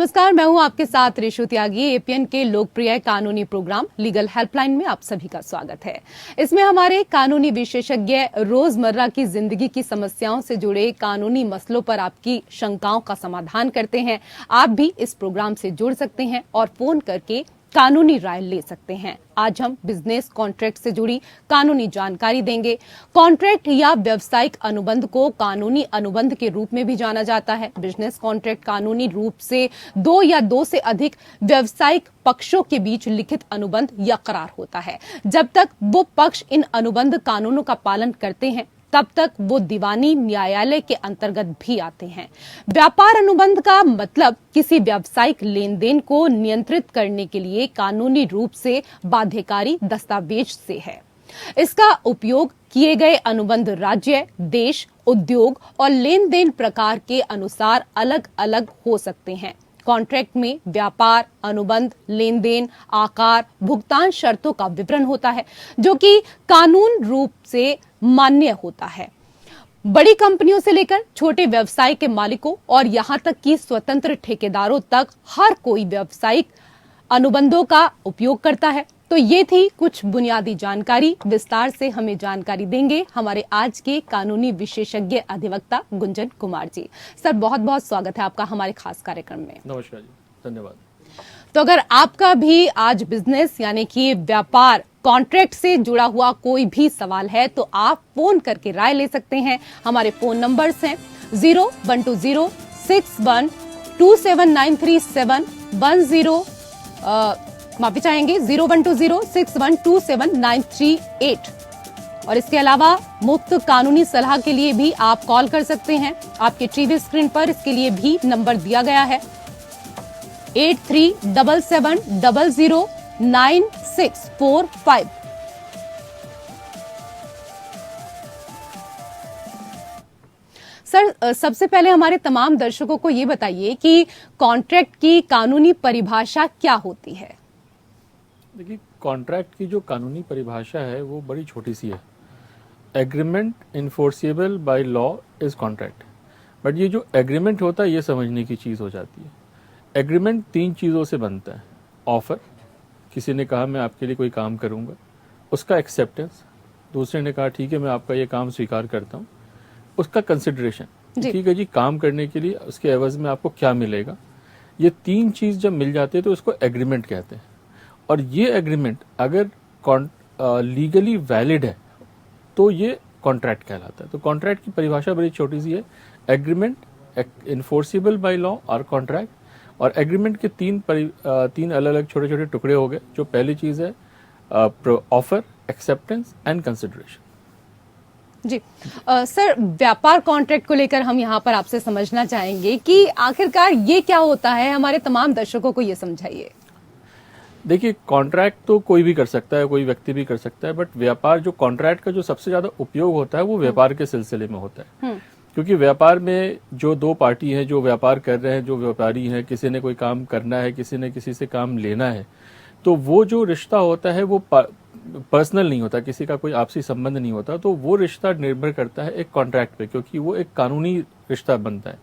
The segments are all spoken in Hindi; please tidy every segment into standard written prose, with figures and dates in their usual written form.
नमस्कार, मैं हूं आपके साथ ऋषु त्यागी। एपीएन के लोकप्रिय कानूनी प्रोग्राम लीगल हेल्पलाइन में आप सभी का स्वागत है। इसमें हमारे कानूनी विशेषज्ञ रोजमर्रा की जिंदगी की समस्याओं से जुड़े कानूनी मसलों पर आपकी शंकाओं का समाधान करते हैं। आप भी इस प्रोग्राम से जुड़ सकते हैं और फोन करके कानूनी राय ले सकते हैं। आज हम बिजनेस कॉन्ट्रैक्ट से जुड़ी कानूनी जानकारी देंगे। कॉन्ट्रैक्ट या व्यावसायिक अनुबंध को कानूनी अनुबंध के रूप में भी जाना जाता है। बिजनेस कॉन्ट्रैक्ट कानूनी रूप से दो या दो से अधिक व्यावसायिक पक्षों के बीच लिखित अनुबंध या करार होता है। जब तक वो पक्ष इन अनुबंध कानूनों का पालन करते हैं तब तक वो दीवानी न्यायालय के अंतर्गत भी आते हैं। व्यापार अनुबंध का मतलब किसी व्यावसायिक लेन देन को नियंत्रित करने के लिए कानूनी रूप से बाध्यकारी दस्तावेज से है। इसका उपयोग किए गए अनुबंध राज्य, देश, उद्योग और लेन देन प्रकार के अनुसार अलग अलग हो सकते हैं। कॉन्ट्रैक्ट में व्यापार अनुबंध, लेन देन, आकार, भुगतान शर्तों का विवरण होता है जो कि कानून रूप से मान्य होता है। बड़ी कंपनियों से लेकर छोटे व्यवसाय के मालिकों और यहां तक कि स्वतंत्र ठेकेदारों तक हर कोई व्यावसायिक अनुबंधों का उपयोग करता है। तो ये थी कुछ बुनियादी जानकारी। विस्तार से हमें जानकारी देंगे हमारे आज के कानूनी विशेषज्ञ अधिवक्ता गुंजन कुमार जी। सर, बहुत बहुत स्वागत है आपका हमारे खास कार्यक्रम में। नमस्कार जी, धन्यवाद। तो अगर आपका भी आज बिजनेस यानी कि व्यापार कॉन्ट्रैक्ट से जुड़ा हुआ कोई भी सवाल है तो आप फोन करके राय ले सकते हैं। हमारे फोन नंबर्स हैं 01206127937110 माफी चाहेंगे 012061279338। और इसके अलावा मुफ्त कानूनी सलाह के लिए भी आप कॉल कर सकते हैं। आपके टीवी स्क्रीन पर इसके लिए भी नंबर दिया गया है 8377009645। सर, सबसे पहले हमारे तमाम दर्शकों को ये बताइए कि कॉन्ट्रैक्ट की कानूनी परिभाषा क्या होती है? देखिए, कॉन्ट्रैक्ट की जो कानूनी परिभाषा है वो बड़ी छोटी सी है। Agreement enforceable by law is contract. But ये जो एग्रीमेंट होता है ये समझने की चीज़ हो जाती है। एग्रीमेंट तीन चीज़ों से बनता है। ऑफर, किसी ने कहा मैं आपके लिए कोई काम करूँगा, उसका एक्सेप्टेंस, दूसरे ने कहा ठीक है मैं आपका ये काम स्वीकार करता हूँ, उसका कंसिडरेशन, ठीक है जी काम करने के लिए उसके एवज में आपको क्या मिलेगा। ये तीन चीज़ जब मिल जाते हैं तो इसको एग्रीमेंट कहते हैं। और ये एग्रीमेंट अगर लीगली वैलिड है तो ये कॉन्ट्रैक्ट कहलाता है। तो कॉन्ट्रैक्ट की परिभाषा बड़ी छोटी सी है। एग्रीमेंट इन्फोर्सेबल बाय लॉ और कॉन्ट्रैक्ट। और एग्रीमेंट के तीन अलग अलग छोटे छोटे टुकड़े हो गए। जो पहली चीज़ है ऑफर, एक्सेप्टेंस एंड कंसिडरेशन। जी सर, व्यापार कॉन्ट्रैक्ट को लेकर हम यहाँ पर आपसे समझना चाहेंगे कि आखिरकार ये क्या होता है। हमारे तमाम दर्शकों को ये समझाइए। देखिए, कॉन्ट्रैक्ट तो कोई भी कर सकता है, कोई व्यक्ति भी कर सकता है। बट व्यापार, जो कॉन्ट्रैक्ट का जो सबसे ज्यादा उपयोग होता है वो व्यापार के सिलसिले में होता है। क्योंकि व्यापार में जो दो पार्टी हैं जो व्यापार कर रहे हैं, जो व्यापारी हैं, किसी ने कोई काम करना है, किसी ने किसी से काम लेना है, तो वो जो रिश्ता होता है वो पर्सनल नहीं होता, किसी का कोई आपसी संबंध नहीं होता। तो वो रिश्ता निर्भर करता है एक कॉन्ट्रैक्ट पे, क्योंकि वो एक कानूनी रिश्ता बनता है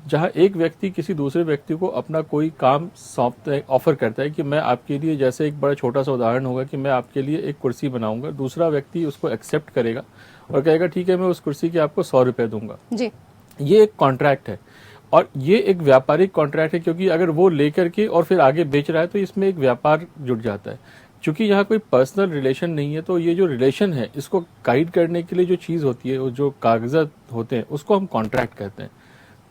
जहां एक व्यक्ति किसी दूसरे व्यक्ति को अपना कोई काम सौंपता है, ऑफर करता है कि मैं आपके लिए, जैसे एक बड़ा छोटा सा उदाहरण होगा कि मैं आपके लिए एक कुर्सी बनाऊंगा, दूसरा व्यक्ति उसको एक्सेप्ट करेगा और कहेगा ठीक है मैं उस कुर्सी के आपको 100 रुपए दूंगा जी। ये एक कॉन्ट्रैक्ट है और ये एक व्यापारिक कॉन्ट्रैक्ट है, क्योंकि अगर वो लेकर के और फिर आगे बेच रहा है तो इसमें एक व्यापार जुड़ जाता है। क्योंकि यहाँ कोई पर्सनल रिलेशन नहीं है, तो ये जो रिलेशन है इसको गाइड करने के लिए जो चीज़ होती है, जो कागजात होते हैं, उसको हम कॉन्ट्रैक्ट कहते हैं।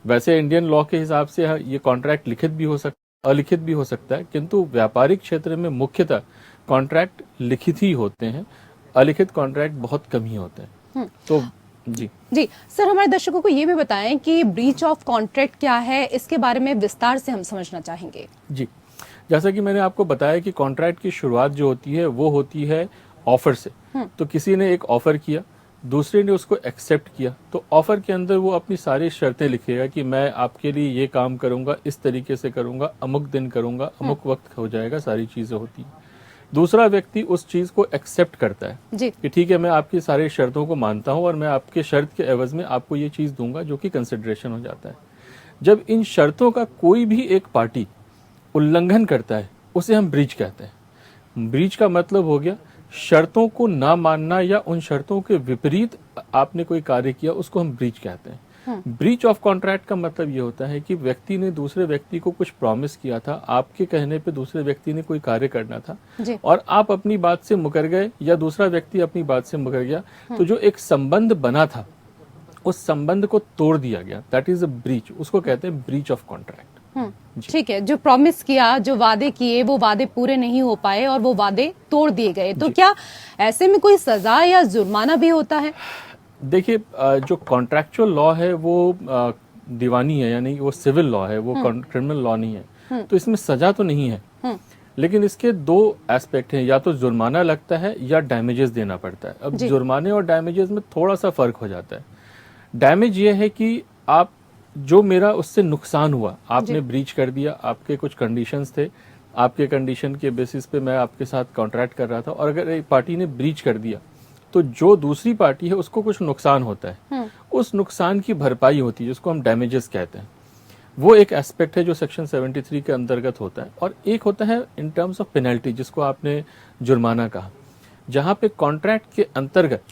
वैसे इंडियन लॉ के हिसाब से ये कॉन्ट्रैक्ट लिखित भी हो सकता है, अलिखित भी हो सकता है, किंतु व्यापारिक क्षेत्र में मुख्यतः कॉन्ट्रैक्ट लिखित ही होते हैं, अलिखित कॉन्ट्रैक्ट बहुत कम ही होते हैं। तो जी सर, हमारे दर्शकों को ये भी बताएं कि ब्रीच ऑफ कॉन्ट्रैक्ट क्या है, इसके बारे में विस्तार से हम समझना चाहेंगे। जी, जैसा कि मैंने आपको बताया कि कॉन्ट्रैक्ट की शुरुआत जो होती है वो होती है ऑफर से। तो किसी ने एक ऑफर किया, दूसरे ने उसको एक्सेप्ट किया, तो ऑफर के अंदर वो अपनी सारी शर्तें लिखेगा कि मैं आपके लिए ये काम करूंगा, इस तरीके से करूंगा, अमुक दिन करूंगा, अमुक वक्त हो जाएगा, सारी चीजें होती हैं। दूसरा व्यक्ति उस चीज को एक्सेप्ट करता है जी। कि ठीक है मैं आपकी सारी शर्तों को मानता हूं और मैं आपके शर्त के एवज में आपको ये चीज दूंगा, जो कि कंसिडरेशन हो जाता है। जब इन शर्तों का कोई भी एक पार्टी उल्लंघन करता है उसे हम ब्रीच कहते हैं। ब्रीच का मतलब हो गया शर्तों को ना मानना या उन शर्तों के विपरीत आपने कोई कार्य किया, उसको हम ब्रीच कहते हैं। ब्रीच ऑफ कॉन्ट्रैक्ट का मतलब ये होता है कि व्यक्ति ने दूसरे व्यक्ति को कुछ प्रॉमिस किया था, आपके कहने पे दूसरे व्यक्ति ने कोई कार्य करना था और आप अपनी बात से मुकर गए या दूसरा व्यक्ति अपनी बात से मुकर गया, तो जो एक संबंध बना था उस संबंध को तोड़ दिया गया, दैट इज अ ब्रीच, उसको कहते हैं ब्रीच ऑफ कॉन्ट्रैक्ट। ठीक है, जो प्रॉमिस किया, जो वादे किए, वो वादे पूरे नहीं हो पाए और वो वादे तोड़ दिए गए, तो क्या ऐसे में कोई सजा या जुर्माना भी होता है? देखिए, जो कॉन्ट्रैक्चुअल लॉ है वो दीवानी है, यानी वो सिविल लॉ है, वो क्रिमिनल लॉ नहीं है, तो इसमें सजा तो नहीं है, लेकिन इसके दो एस्पेक्ट हैं, या तो जुर्माना लगता है या डैमेजेस देना पड़ता है। अब जुर्माने और डैमेजेस में थोड़ा सा फर्क हो जाता है। डैमेज ये है कि आप जो मेरा उससे नुकसान हुआ, आपने ब्रीच कर दिया, आपके कुछ कंडीशंस थे, आपके कंडीशन के बेसिस पे मैं आपके साथ कॉन्ट्रैक्ट कर रहा था, और अगर एक पार्टी ने ब्रीच कर दिया तो जो दूसरी पार्टी है उसको कुछ नुकसान होता है, उस नुकसान की भरपाई होती है, जिसको हम डैमेजेस कहते हैं। वो एक एस्पेक्ट है जो सेक्शन 73 के अंतर्गत होता है। और एक होता है इन टर्म्स ऑफ पेनल्टी, जिसको आपने जुर्माना कहा, जहां पे कॉन्ट्रैक्ट के अंतर्गत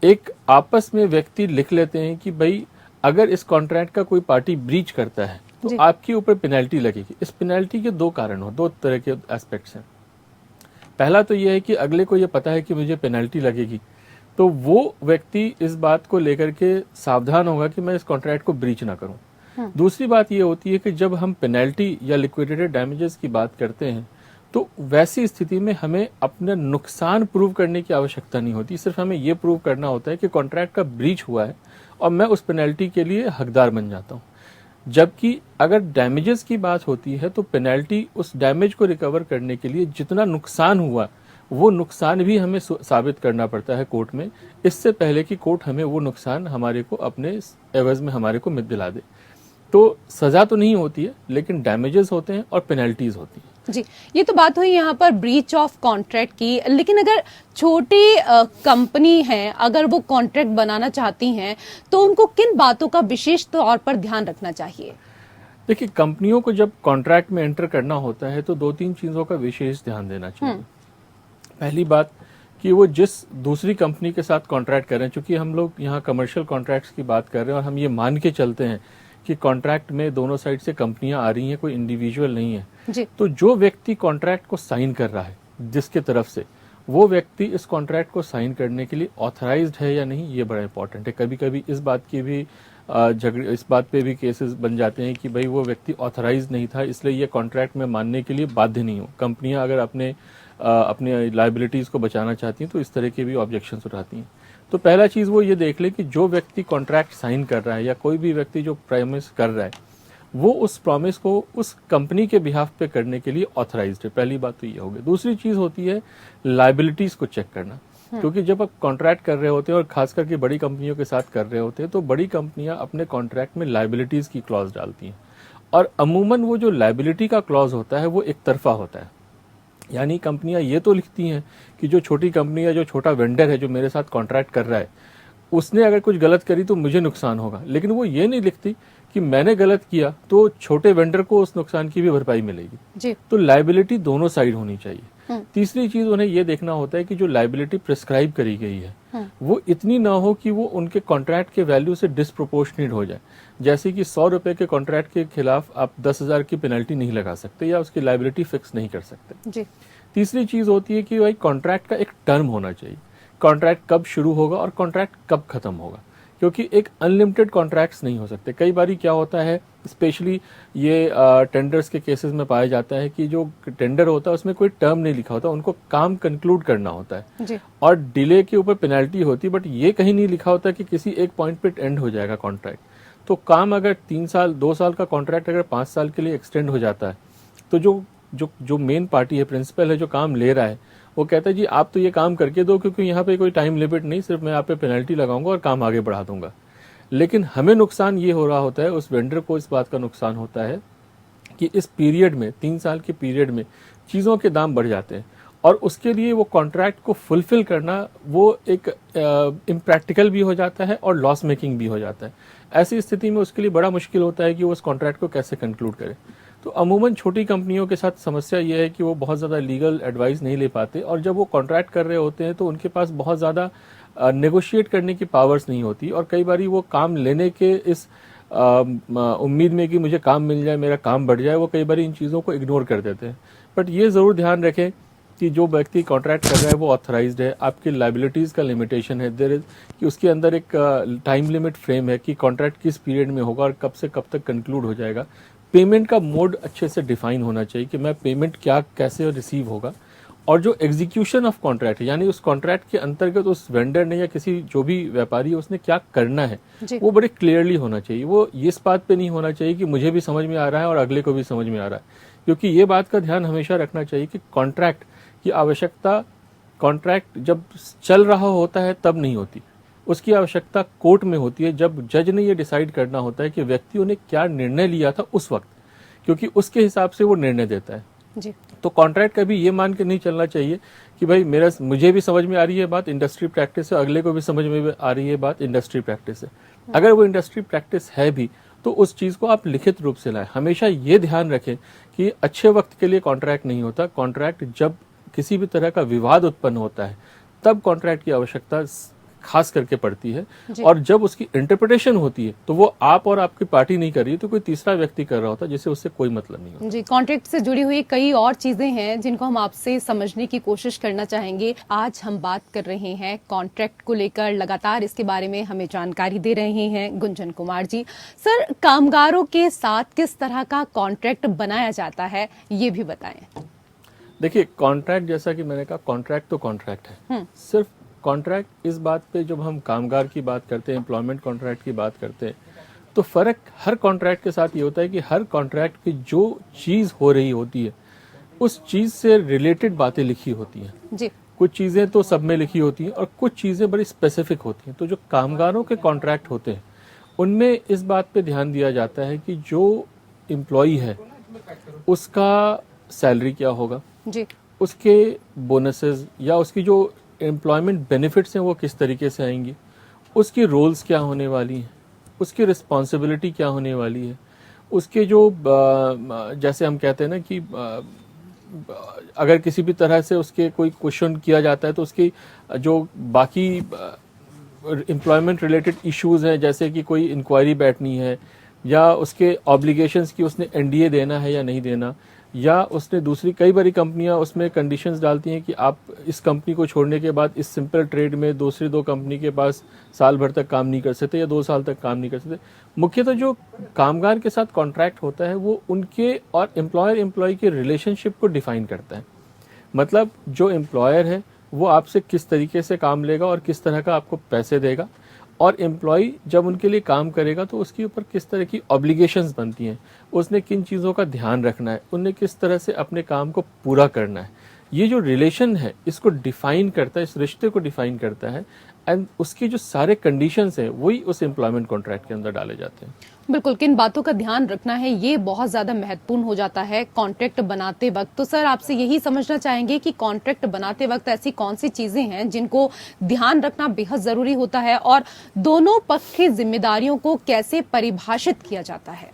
एक आपस में व्यक्ति लिख लेते हैं कि भाई अगर इस कॉन्ट्रैक्ट का कोई पार्टी ब्रीच करता है तो आपके ऊपर पेनल्टी लगेगी। इस पेनल्टी के दो कारण हो, दो तरह के एस्पेक्ट्स हैं। पहला तो यह है कि अगले को यह पता है कि मुझे पेनल्टी लगेगी, तो वो व्यक्ति इस बात को लेकर के सावधान होगा कि मैं इस कॉन्ट्रैक्ट को ब्रीच ना करूं। दूसरी बात ये होती है कि जब हम पेनल्टी या लिक्विडेटेड डैमेजेस की बात करते हैं तो वैसी स्थिति में हमें अपना नुकसान प्रूव करने की आवश्यकता नहीं होती, सिर्फ हमें ये प्रूव करना होता है कि कॉन्ट्रैक्ट का ब्रीच हुआ है और मैं उस पेनल्टी के लिए हकदार बन जाता हूँ। जबकि अगर डैमेजेस की बात होती है तो पेनल्टी उस डैमेज को रिकवर करने के लिए जितना नुकसान हुआ वो नुकसान भी हमें साबित करना पड़ता है कोर्ट में, इससे पहले कि कोर्ट हमें वो नुकसान हमारे को अपने एवज में हमारे को दिला दे। तो सजा तो नहीं होती है, लेकिन डैमेजेस होते हैं और पेनल्टीज होती है। जी, ये तो बात हुई यहाँ पर ब्रीच ऑफ कॉन्ट्रैक्ट की, लेकिन अगर छोटी कंपनी है, अगर वो कॉन्ट्रैक्ट बनाना चाहती हैं तो उनको किन बातों का विशेष तौर पर ध्यान रखना चाहिए? देखिए, कंपनियों को जब कॉन्ट्रैक्ट में एंटर करना होता है तो दो तीन चीजों का विशेष ध्यान देना चाहिए। पहली बात कि वो जिस दूसरी कंपनी के साथ कॉन्ट्रैक्ट कर रहे हैं, चूंकि हम लोग यहाँ कमर्शियल कॉन्ट्रैक्ट्स की बात कर रहे हैं और हम ये मान के चलते हैं कि कॉन्ट्रैक्ट में दोनों साइड से कंपनियां आ रही हैं, कोई इंडिविजुअल नहीं है, तो जो व्यक्ति कॉन्ट्रैक्ट को साइन कर रहा है जिसके तरफ से, वो व्यक्ति इस कॉन्ट्रैक्ट को साइन करने के लिए ऑथराइज्ड है या नहीं, ये बड़ा इंपॉर्टेंट है। कभी कभी इस बात की भी झगड़े, इस बात पे भी केसेस बन जाते हैं कि भाई वो व्यक्ति ऑथराइज नहीं था, इसलिए ये कॉन्ट्रैक्ट में मानने के लिए बाध्य नहीं हो। कंपनियां अगर अपने लायबिलिटीज को बचाना चाहती हैं तो इस तरह के भी ऑब्जेक्शंस उठाती हैं। तो पहला चीज वो ये देख ले कि जो व्यक्ति कॉन्ट्रैक्ट साइन कर रहा है या कोई भी व्यक्ति जो प्रॉमिस कर रहा है वो उस प्रॉमिस को उस कंपनी के बिहाफ पे करने के लिए ऑथराइज्ड है। पहली बात तो ये हो गई। दूसरी चीज होती है लायबिलिटीज को चेक करना, क्योंकि जब आप कॉन्ट्रैक्ट कर रहे होते हैं और खास करके बड़ी कंपनियों के साथ कर रहे होते हैं तो बड़ी कंपनियां अपने कॉन्ट्रैक्ट में लायबिलिटीज की क्लॉज डालती हैं, और अमूमन वो जो लायबिलिटी का क्लॉज होता है वो एक तरफा होता है। यानी कंपनियां ये तो लिखती हैं कि जो छोटी कंपनी या जो छोटा वेंडर है जो मेरे साथ कॉन्ट्रैक्ट कर रहा है उसने अगर कुछ गलत करी तो मुझे नुकसान होगा, लेकिन वो ये नहीं लिखती कि मैंने गलत किया तो छोटे वेंडर को उस नुकसान की भी भरपाई मिलेगी जी। तो लायबिलिटी दोनों साइड होनी चाहिए। तीसरी चीज उन्हें ये देखना होता है कि जो लायबिलिटी प्रिस्क्राइब करी गई है वो इतनी ना हो कि वो उनके कॉन्ट्रैक्ट के वैल्यू से डिसप्रोपोर्शनेट हो जाए। जैसे कि 100 रुपए के कॉन्ट्रैक्ट के खिलाफ आप 10,000 की पेनल्टी नहीं लगा सकते या उसकी लायबिलिटी फिक्स नहीं कर सकते जी। तीसरी चीज होती है कि भाई कॉन्ट्रैक्ट का एक टर्म होना चाहिए, कॉन्ट्रैक्ट कब शुरू होगा और कॉन्ट्रैक्ट कब खत्म होगा, क्योंकि एक अनलिमिटेड कॉन्ट्रैक्ट्स नहीं हो सकते। कई बारी क्या होता है, स्पेशली ये टेंडर्स के केसेस में पाया जाता है कि जो टेंडर होता है उसमें कोई टर्म नहीं लिखा होता, उनको काम कंक्लूड करना होता है जी। और डिले के ऊपर पेनल्टी होती है, बट ये कहीं नहीं लिखा होता कि किसी एक पॉइंट पे एंड हो जाएगा कॉन्ट्रैक्ट। तो काम अगर 3 साल 2 साल का कॉन्ट्रैक्ट अगर 5 साल के लिए एक्सटेंड हो जाता है तो जो मेन पार्टी है, प्रिंसिपल है, जो काम ले रहा है, वो कहता है जी आप तो ये काम करके दो क्योंकि यहाँ पे कोई टाइम लिमिट नहीं, सिर्फ मैं यहाँ पे पेनल्टी लगाऊंगा और काम आगे बढ़ा दूंगा। लेकिन हमें नुकसान ये हो रहा होता है, उस वेंडर को इस बात का नुकसान होता है कि इस पीरियड में 3 साल के पीरियड में चीज़ों के दाम बढ़ जाते हैं और उसके लिए वो कॉन्ट्रैक्ट को फुलफिल करना वो एक इम्प्रैक्टिकल भी हो जाता है और लॉस मेकिंग भी हो जाता है। ऐसी स्थिति में उसके लिए बड़ा मुश्किल होता है कि वो उस कॉन्ट्रैक्ट को कैसे कंक्लूड करे। तो अमूमन छोटी कंपनियों के साथ समस्या ये है कि वो बहुत ज़्यादा लीगल एडवाइस नहीं ले पाते, और जब वो कॉन्ट्रैक्ट कर रहे होते हैं तो उनके पास बहुत ज़्यादा नेगोशिएट करने की पावर्स नहीं होती, और कई बार वो काम लेने के इस उम्मीद में कि मुझे काम मिल जाए, मेरा काम बढ़ जाए, वो कई बार इन चीज़ों को इग्नोर कर देते हैं। बट ये ज़रूर ध्यान रखें कि जो व्यक्ति कॉन्ट्रैक्ट कर रहा है वो ऑथराइज्ड है, आपकी लाइबिलिटीज़ का लिमिटेशन है, देयर इज कि उसके अंदर एक टाइम लिमिट फ्रेम है कि कॉन्ट्रैक्ट किस पीरियड में होगा और कब से कब तक कंक्लूड हो जाएगा। पेमेंट का मोड अच्छे से डिफाइन होना चाहिए कि मैं पेमेंट क्या कैसे रिसीव होगा, और जो एग्जीक्यूशन ऑफ कॉन्ट्रैक्ट यानी उस कॉन्ट्रैक्ट के अंतर्गत उस वेंडर ने या किसी जो भी व्यापारी है उसने क्या करना है वो बड़े क्लियरली होना चाहिए। वो इस बात पे नहीं होना चाहिए कि मुझे भी समझ में आ रहा है और अगले को भी समझ में आ रहा है, क्योंकि ये बात का ध्यान हमेशा रखना चाहिए कि कॉन्ट्रैक्ट की आवश्यकता कॉन्ट्रैक्ट जब चल रहा होता है तब नहीं होती, उसकी आवश्यकता कोर्ट में होती है, जब जज ने ये डिसाइड करना होता है कि व्यक्तियों ने क्या निर्णय लिया था उस वक्त, क्योंकि उसके हिसाब से वो निर्णय देता है जी। तो कॉन्ट्रैक्ट का भी ये मान के नहीं चलना चाहिए कि भाई मुझे भी समझ में आ रही है बात, इंडस्ट्री प्रैक्टिस है, अगले को भी समझ में आ रही है बात, इंडस्ट्री प्रैक्टिस है। अगर वो इंडस्ट्री प्रैक्टिस है भी तो उस चीज को आप लिखित रूप से लाएं। हमेशा ये ध्यान रखें कि अच्छे वक्त के लिए कॉन्ट्रैक्ट नहीं होता, कॉन्ट्रैक्ट जब किसी भी तरह का विवाद उत्पन्न होता है तब कॉन्ट्रैक्ट की आवश्यकता खास करके पड़ती है, और जब उसकी इंटरप्रिटेशन होती है तो वो आप और आपकी पार्टी नहीं कर रही है, तो कोई तीसरा व्यक्ति कर रहा होता है जिससे उससे कोई मतलब नहीं होता। जी, कॉन्ट्रैक्ट से जुड़ी हुई कई और चीजें हैं जिनको हम आपसे समझने की कोशिश करना चाहेंगे। आज हम बात कर रहे हैं कॉन्ट्रैक्ट को लेकर, लगातार इसके बारे में हमें जानकारी दे रहे हैं गुंजन कुमार जी। सर, कामगारों के साथ किस तरह का कॉन्ट्रैक्ट बनाया जाता है ये भी बताएं। देखिए, कॉन्ट्रैक्ट जैसा कि मैंने कहा, कॉन्ट्रैक्ट तो कॉन्ट्रैक्ट है। सिर्फ कॉन्ट्रैक्ट इस बात पे जब हम कामगार की बात करते हैं, एम्प्लॉयमेंट कॉन्ट्रैक्ट की बात करते हैं, तो फर्क हर कॉन्ट्रैक्ट के साथ ये होता है कि हर कॉन्ट्रैक्ट की जो चीज हो रही होती है उस चीज से रिलेटेड बातें लिखी होती हैं जी। कुछ चीजें तो सब में लिखी होती हैं और कुछ चीजें बड़ी स्पेसिफिक होती हैं। तो जो कामगारों के कॉन्ट्रैक्ट होते हैं उनमें इस बात पे ध्यान दिया जाता है कि जो एम्प्लॉई है उसका सैलरी क्या होगा जी। उसके बोनसेस या उसकी जो एम्प्लॉयमेंट बेनिफिट्स हैं वो किस तरीके से आएंगी, उसकी रोल्स क्या होने वाली हैं, उसकी रिस्पॉन्सिबिलिटी क्या होने वाली है, उसके जो जैसे हम कहते हैं ना कि अगर किसी भी तरह से उसके कोई क्वेश्चन किया जाता है तो उसकी जो बाकी एम्प्लॉयमेंट रिलेटेड इश्यूज हैं, जैसे कि कोई इंक्वायरी बैठनी है या उसके ऑब्लिगेशंस की उसने एनडीए देना है या नहीं देना, या उसने दूसरी कई बारी कंपनियां उसमें कंडीशंस डालती हैं कि आप इस कंपनी को छोड़ने के बाद इस सिंपल ट्रेड में दूसरी दो कंपनी के पास साल भर तक काम नहीं कर सकते या 2 साल तक काम नहीं कर सकते। मुख्यतः जो कामगार के साथ कॉन्ट्रैक्ट होता है वो उनके और एम्प्लॉयर एम्प्लॉय के रिलेशनशिप को डिफाइन करता है। मतलब जो एम्प्लॉयर है वो आपसे किस तरीके से काम लेगा और किस तरह का आपको पैसे देगा, और एम्प्लॉय जब उनके लिए काम करेगा तो उसके ऊपर किस तरह की ऑब्लिगेशंस बनती हैं, उसने किन चीज़ों का ध्यान रखना है, उन्हें किस तरह से अपने काम को पूरा करना है। ये जो रिलेशन है इसको डिफाइन करता है, इस रिश्ते को डिफाइन करता है, एंड उसके जो सारे कंडीशंस हैं वही उस एम्प्लॉयमेंट कॉन्ट्रैक्ट के अंदर डाले जाते हैं। बिल्कुल, किन बातों का ध्यान रखना है ये बहुत ज्यादा महत्वपूर्ण हो जाता है कॉन्ट्रैक्ट बनाते वक्त। तो सर, आपसे यही समझना चाहेंगे कि कॉन्ट्रैक्ट बनाते वक्त ऐसी कौन सी चीजें हैं जिनको ध्यान रखना बेहद जरूरी होता है, और दोनों पक्ष की जिम्मेदारियों को कैसे परिभाषित किया जाता है।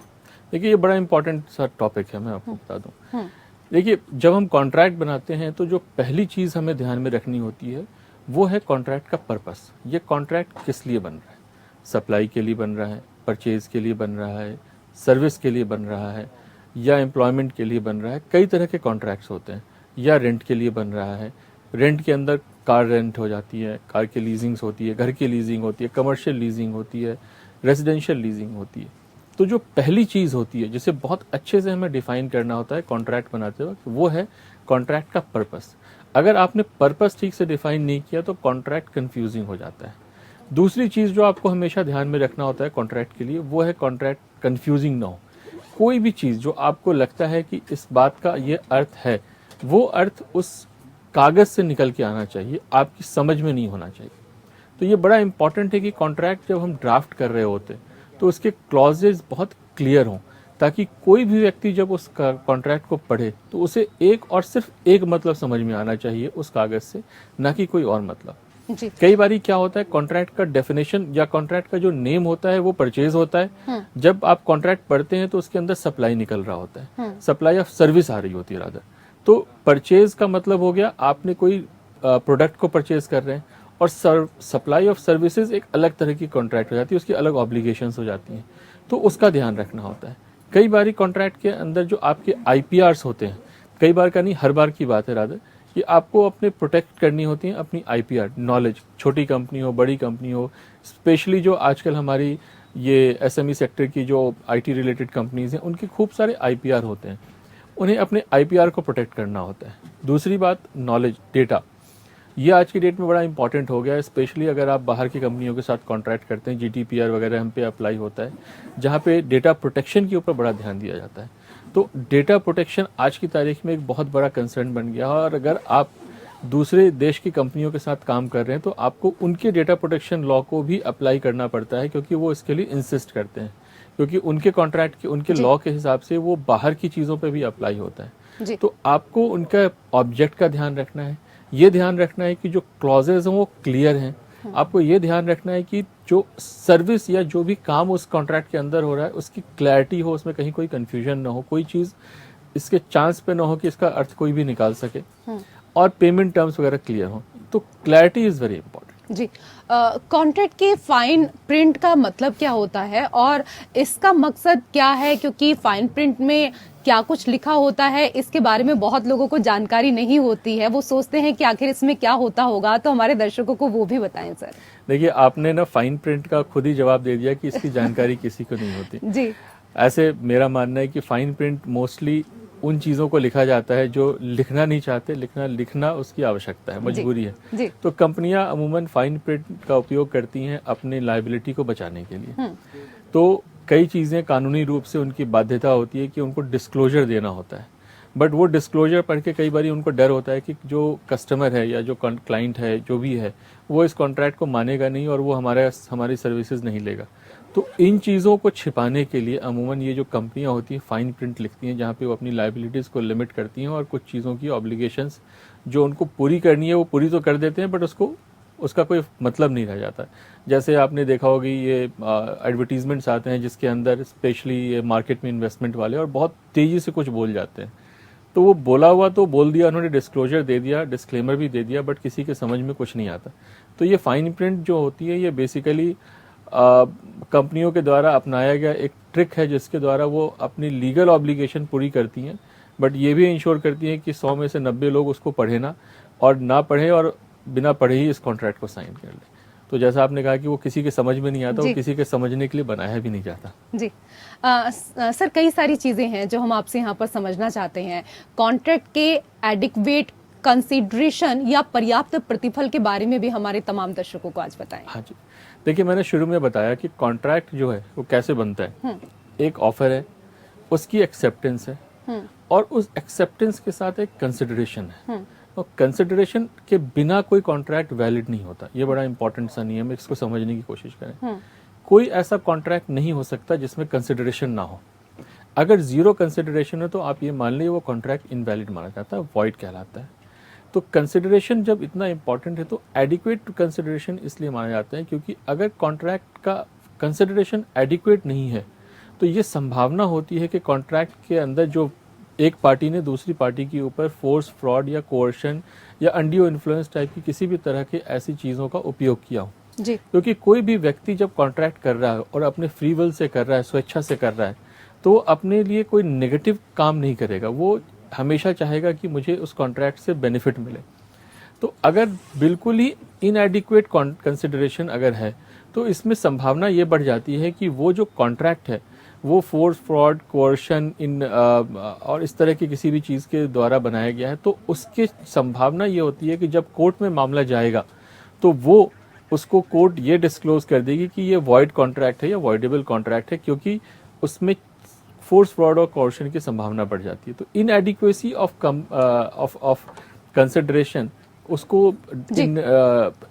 देखिए, ये बड़ा इंपॉर्टेंट सा टॉपिक है, मैं आपको बता दूं। देखिए, जब हम कॉन्ट्रैक्ट बनाते हैं तो जो पहली चीज हमें ध्यान में रखनी होती है वो है कॉन्ट्रैक्ट का पर्पस। ये कॉन्ट्रैक्ट किस लिए बन रहा है, सप्लाई के लिए बन रहा है, परचेज के लिए बन रहा है, सर्विस के लिए बन रहा है, या एम्प्लॉयमेंट के लिए बन रहा है। कई तरह के कॉन्ट्रैक्ट्स होते हैं, या रेंट के लिए बन रहा है। रेंट के अंदर कार रेंट हो जाती है, कार की लीजिंग्स होती है, घर की लीजिंग होती है, कमर्शियल लीजिंग होती है, रेजिडेंशियल लीजिंग होती है। तो जो पहली चीज होती है जिसे बहुत अच्छे से हमें डिफाइन करना होता है कॉन्ट्रैक्ट बनाते वक्त, वो है कॉन्ट्रैक्ट का पर्पस। अगर आपने पर्पस ठीक से डिफाइन नहीं किया तो कॉन्ट्रैक्ट कंफ्यूजिंग हो जाता है। दूसरी चीज जो आपको हमेशा ध्यान में रखना होता है कॉन्ट्रैक्ट के लिए, वो है कॉन्ट्रैक्ट कंफ्यूजिंग ना हो। कोई भी चीज जो आपको लगता है कि इस बात का ये अर्थ है, वो अर्थ उस कागज से निकल के आना चाहिए, आपकी समझ में नहीं होना चाहिए। तो ये बड़ा इंपॉर्टेंट है कि कॉन्ट्रैक्ट जब हम ड्राफ्ट कर रहे होते तो उसके क्लॉजेज बहुत क्लियर हों, ताकि कोई भी व्यक्ति जब उस कॉन्ट्रैक्ट को पढ़े तो उसे एक और सिर्फ एक मतलब समझ में आना चाहिए उस कागज से, ना कि कोई और मतलब। जी। कई बारी क्या होता है, कॉन्ट्रैक्ट का डेफिनेशन या कॉन्ट्रैक्ट का जो नेम होता है वो परचेज होता है। जब आप कॉन्ट्रैक्ट पढ़ते हैं तो उसके अंदर सप्लाई निकल रहा होता है, सप्लाई ऑफ सर्विस आ रही होती है रादर। तो परचेज का मतलब हो गया आपने कोई प्रोडक्ट को परचेज कर रहे हैं, और सप्लाई ऑफ सर्विसेज एक अलग तरह की कॉन्ट्रैक्ट हो जाती है, उसकी अलग ऑब्लिगेशंस हो जाती हैं, तो उसका ध्यान रखना होता है। कई बारी कॉन्ट्रैक्ट के अंदर जो आपके आईपीआरस होते हैं, कई बार का नहीं, हर बार की बात है रादर, कि आपको अपने प्रोटेक्ट करनी होती है अपनी आईपीआर नॉलेज, छोटी कंपनी हो बड़ी कंपनी हो, स्पेशली जो आजकल हमारी ये एसएमई सेक्टर की जो आईटी रिलेटेड कंपनीज हैं उनके खूब सारे आईपीआर होते हैं, उन्हें अपने आईपीआर को प्रोटेक्ट करना होता है। दूसरी बात, नॉलेज, डेटा, ये आज की डेट में बड़ा इंपॉर्टेंट हो गया है, स्पेशली अगर आप बाहर की कंपनियों के साथ कॉन्ट्रैक्ट करते हैं, जीडीपीआर वगैरह हम पे अप्लाई होता है, जहाँ पे डेटा प्रोटेक्शन के ऊपर बड़ा ध्यान दिया जाता है। तो डेटा प्रोटेक्शन आज की तारीख में एक बहुत बड़ा कंसर्न बन गया है, और अगर आप दूसरे देश की कंपनियों के साथ काम कर रहे हैं तो आपको उनके डेटा प्रोटेक्शन लॉ को भी अप्लाई करना पड़ता है, क्योंकि वो इसके लिए इंसिस्ट करते हैं, क्योंकि उनके कॉन्ट्रैक्ट के, उनके लॉ के हिसाब से वो बाहर की चीज़ों पे भी अप्लाई होता है। तो आपको उनका ऑब्जेक्ट का ध्यान रखना है, ये ध्यान रखना है कि जो क्लॉजेज हैं वो क्लियर हैं, आपको ये ध्यान रखना है कि जो सर्विस या जो भी काम उस कॉन्ट्रैक्ट के अंदर हो रहा है उसकी क्लैरिटी हो, उसमें कहीं कोई कंफ्यूजन ना हो, कोई चीज़ इसके चांस पे ना हो कि इसका अर्थ कोई भी निकाल सके, और पेमेंट टर्म्स वगैरह क्लियर हो। तो क्लैरिटी इज़ वेरी इंपॉर्टेंट। जी, कॉन्ट्रैक्ट के फाइन प्रिंट का मतलब क्या होता है और इसका मकसद क्या है, क्योंकि फाइन प्रिंट में क्या कुछ लिखा होता है इसके बारे में बहुत लोगों को जानकारी नहीं होती है, वो सोचते हैं कि आखिर इसमें क्या होता होगा, तो हमारे दर्शकों को वो भी बताएं सर। देखिए, आपने ना फाइन प्रिंट का खुद ही जवाब दे दिया कि इसकी जानकारी किसी को नहीं होती। जी। ऐसे मेरा मानना है कि फाइन प्रिंट मोस्टली उन चीज़ों को लिखा जाता है जो लिखना नहीं चाहते, लिखना उसकी आवश्यकता है, मजबूरी है। जी। तो कंपनियां अमूमन फाइन प्रिंट का उपयोग करती हैं अपनी लायबिलिटी को बचाने के लिए। तो कई चीज़ें कानूनी रूप से उनकी बाध्यता होती है कि उनको डिस्क्लोजर देना होता है, बट वो डिस्क्लोजर पढ़ के कई बार उनको डर होता है कि जो कस्टमर है या जो क्लाइंट है जो भी है वो इस कॉन्ट्रैक्ट को मानेगा नहीं और वो हमारी सर्विसेज नहीं लेगा। तो इन चीज़ों को छिपाने के लिए अमूमन ये जो कंपनियां होती हैं फाइन प्रिंट लिखती हैं, जहाँ पे वो अपनी लायबिलिटीज़ को लिमिट करती हैं और कुछ चीज़ों की ऑब्लिगेशंस जो उनको पूरी करनी है वो पूरी तो कर देते हैं, बट उसका कोई मतलब नहीं रह जाता। जैसे आपने देखा होगा ये एडवर्टीजमेंट्स आते हैं जिसके अंदर स्पेशली ये मार्केट में इन्वेस्टमेंट वाले और बहुत तेज़ी से कुछ बोल जाते हैं, तो वो बोला हुआ तो बोल दिया उन्होंने, डिस्क्लोजर दे दिया, डिस्क्लेमर भी दे दिया, बट किसी के समझ में कुछ नहीं आता। तो ये फाइन प्रिंट जो होती है ये बेसिकली कंपनियों के द्वारा अपनाया गया एक ट्रिक है जिसके द्वारा वो अपनी लीगल ऑब्लिगेशन पूरी करती हैं, बट ये भी इंश्योर करती हैं कि 100 में से 90 लोग उसको पढ़े ना पढ़े और बिना पढ़े ही इस कॉन्ट्रैक्ट को साइन कर ले। तो जैसा आपने कहा कि वो किसी के समझ में नहीं आता, वो किसी के समझने के लिए बनाया भी नहीं जाता। जी। सर, कई सारी चीजें हैं जो हम आपसे यहाँ पर समझना चाहते हैं। कॉन्ट्रैक्ट के एडिक्वेट कंसीडरेशन या पर्याप्त प्रतिफल के बारे में भी हमारे तमाम दर्शकों को आज बताएं। हाँ जी, देखिए मैंने शुरू में बताया कि कॉन्ट्रैक्ट जो है वो कैसे बनता है। एक ऑफर है, उसकी एक्सेप्टेंस है, और उस एक्सेप्टेंस के साथ एक कंसिडरेशन है। और कंसिडरेशन के बिना कोई कॉन्ट्रैक्ट वैलिड नहीं होता। ये बड़ा इंपॉर्टेंट सा नियम है, इसको समझने की कोशिश करें। कोई ऐसा कॉन्ट्रैक्ट नहीं हो सकता जिसमें कंसिडरेशन ना हो। अगर जीरो कंसिडरेशन है तो आप ये मान लीजिए वो कॉन्ट्रैक्ट इनवैलिड माना जाता है, वॉइड कहलाता है। तो कंसिडरेशन जब इतना इंपॉर्टेंट है तो एडिक्वेट कंसिडरेशन इसलिए माना जाता है क्योंकि अगर कॉन्ट्रैक्ट का कंसिडरेशन एडिक्वेट नहीं है तो ये संभावना होती है कि कॉन्ट्रैक्ट के अंदर जो एक पार्टी ने दूसरी पार्टी के ऊपर फोर्स, फ्रॉड या कोर्शन या अनड्यू इन्फ्लुएंस टाइप की किसी भी तरह के ऐसी चीज़ों का उपयोग किया हो। जी। क्योंकि कोई भी व्यक्ति जब कॉन्ट्रैक्ट कर रहा है और अपने फ्री विल से कर रहा है, स्वेच्छा से कर रहा है, तो वो अपने लिए कोई नेगेटिव काम नहीं करेगा। वो हमेशा चाहेगा कि मुझे उस कॉन्ट्रैक्ट से बेनिफिट मिले। तो अगर बिल्कुल ही इनएडिक्वेट कंसिडरेशन अगर है तो इसमें संभावना ये बढ़ जाती है कि वो जो कॉन्ट्रैक्ट है वो फोर्स, फ्रॉड, कोर्शन और इस तरह की किसी भी चीज़ के द्वारा बनाया गया है। तो उसकी संभावना ये होती है कि जब कोर्ट में मामला जाएगा तो वो उसको कोर्ट ये डिस्क्लोज कर देगी कि ये वॉइड कॉन्ट्रैक्ट है या वॉइडेबल कॉन्ट्रैक्ट है, क्योंकि उसमें फोर्स, फ्रॉड और कोर्शन की संभावना बढ़ जाती है। तो इनएडिक्वेसी ऑफ कंसिडरेशन उसको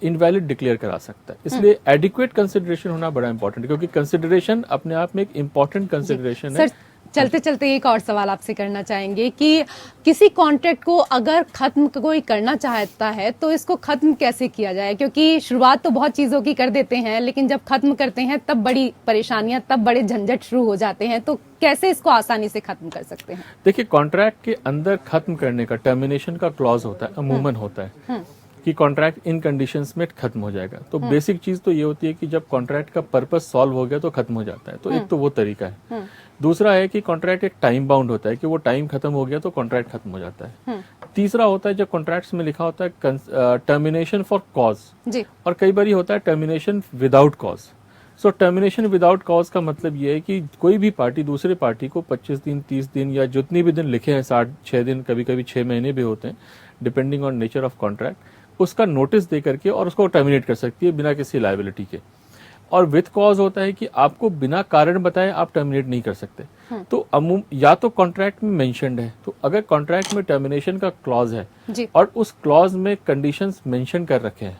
इनवैलिड डिक्लेयर करा सकता है। इसलिए एडिक्वेट कंसिडरेशन होना बड़ा इंपॉर्टेंट है, क्योंकि कंसिडरेशन अपने आप में एक इंपॉर्टेंट कंसिडरेशन है चलते चलते एक और सवाल आपसे करना चाहेंगे कि किसी कॉन्ट्रैक्ट को अगर खत्म कोई करना चाहता है तो इसको खत्म कैसे किया जाए, क्योंकि शुरुआत तो बहुत चीजों की कर देते हैं लेकिन जब खत्म करते हैं तब बड़ी परेशानियां, तब बड़े झंझट शुरू हो जाते हैं, तो कैसे इसको आसानी से खत्म कर सकते हैं? देखिए, कॉन्ट्रैक्ट के अंदर खत्म करने का टर्मिनेशन का क्लॉज होता है, अमूमन होता है कि कॉन्ट्रैक्ट इन कंडीशंस में खत्म हो जाएगा। तो बेसिक चीज तो ये होती है कि जब कॉन्ट्रैक्ट का पर्पस सॉल्व हो गया तो खत्म हो जाता है। तो एक तो वो तरीका है। दूसरा है कि कॉन्ट्रैक्ट एक टाइम बाउंड होता है कि वो टाइम खत्म हो गया तो कॉन्ट्रैक्ट खत्म हो जाता है। तीसरा होता है जब कॉन्ट्रैक्ट्स में लिखा होता है टर्मिनेशन फॉर कॉज, और कई बार होता है टर्मिनेशन विदाउट कॉज। सो टर्मिनेशन विदाउट कॉज का मतलब ये है कि कोई भी पार्टी दूसरे पार्टी को 25 दिन, 30 दिन या जितनी भी दिन लिखे हैं, 6 दिन, कभी कभी 6 महीने भी होते हैं, depending on nature of contract, उसका नोटिस दे करके और उसको टर्मिनेट कर सकती है बिना किसी लायबिलिटी के। और विथ कॉज होता है कि आपको बिना कारण बताए आप टर्मिनेट नहीं कर सकते। तो या तो कॉन्ट्रैक्ट में मेंशन्ड है, तो अगर कॉन्ट्रैक्ट में टर्मिनेशन का क्लॉज है और उस क्लॉज में कंडीशंस मेंशन कर रखे हैं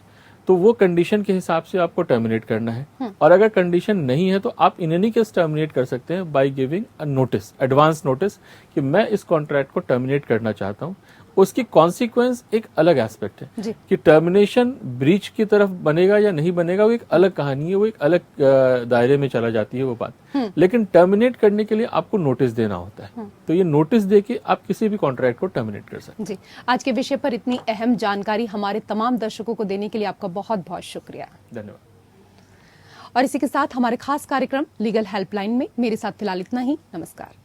तो वो कंडीशन के हिसाब से आपको टर्मिनेट करना है। और अगर कंडीशन नहीं है तो आप इन एनी केस टर्मिनेट कर सकते हैं by giving a notice, advance notice, कि मैं इस कॉन्ट्रैक्ट को टर्मिनेट करना चाहता हूं। उसकी कॉन्सिक्वेंस एक अलग एस्पेक्ट है कि टर्मिनेशन ब्रीच की तरफ बनेगा या नहीं बनेगा, वो एक अलग कहानी है, वो एक अलग दायरे में चला जाती है वो बात। लेकिन टर्मिनेट करने के लिए आपको नोटिस देना होता है। तो ये नोटिस देके आप किसी भी कॉन्ट्रैक्ट को टर्मिनेट कर सकते हैं। जी, आज के विषय पर इतनी अहम जानकारी हमारे तमाम दर्शकों को देने के लिए आपका बहुत बहुत शुक्रिया। धन्यवाद। और इसी के साथ हमारे खास कार्यक्रम लीगल हेल्पलाइन में मेरे साथ फिलहाल इतना ही। नमस्कार।